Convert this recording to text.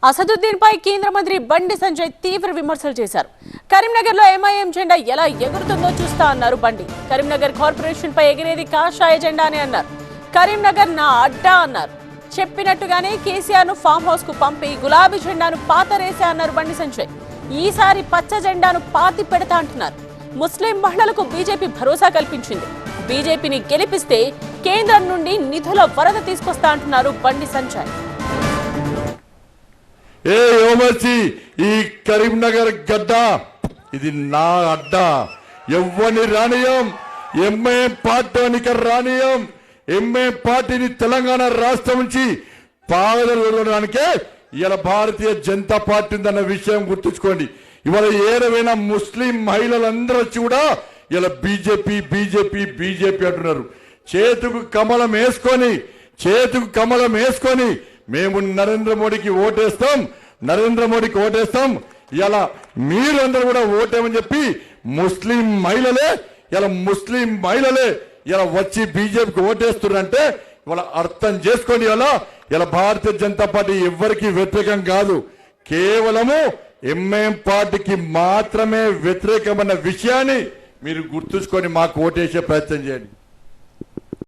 అసదుద్దీన్ పై కేంద్ర మంత్రి బండి సంజయ్ తీవ్ర విమర్శలు చేశారు. కరీంనగర్ లో ఎంఐఎం జెండా ఎలా ఎగురుతుందో చూస్తా అన్నారు బండి. కరీంనగర్ కార్పొరేషన్ పై ఎగిరేది కాషాయ జెండానే అన్నారు. కరీంనగర్ నా అడ్డా అన్నారు. చెప్పినట్టుగానే కేసీఆర్ ను ఫామ్ హౌస్ కు పంపి గులాబీ జెండాను పాతరేసా అన్నారు బండి సంజయ్. ఈసారి పచ్చ జెండాను పాతి పెడతా అంటున్నారు. ముస్లిం మహిళలకు బీజేపీ భరోసా కల్పించింది. బీజేపీని గెలిపిస్తే కేంద్రం నుండి నిధుల వరద తీసుకొస్తా అంటున్నారు బండి సంజయ్. ఈ కరీంనగర్ గడ్డ ఇది నా అడ్డా. ఎవ్వని రానియం, ఎంఐఎం పార్టీకి రానియం. ఎంఐఎం పార్టీని తెలంగాణ రాష్ట్రం నుంచి పాదడానికే ఇలా భారతీయ జనతా పార్టీ ఉందన్న విషయం గుర్తుంచుకోండి. ఇవాళ ఏడవైనా ముస్లిం మహిళలందరూ వచ్చి కూడా ఇలా బీజేపీ బీజేపీ బీజేపీ అంటున్నారు. చేతుకు కమలం వేసుకొని మేము నరేంద్ర మోడీకి ఓటేస్తాం. ఇలా మీరందరూ కూడా ఓటేమని చెప్పి ముస్లిం మహిళలే ఇలా వచ్చి బీజేపీకి ఓటేస్తున్నారంటే ఇవాళ అర్థం చేసుకోండి. ఇలా భారతీయ జనతా పార్టీ ఎవరికి వ్యతిరేకం కాదు, కేవలము ఎంఐఎం పార్టీకి మాత్రమే వ్యతిరేకమన్న విషయాన్ని మీరు గుర్తుంచుకొని మాకు ఓటేసే ప్రయత్నం చేయండి.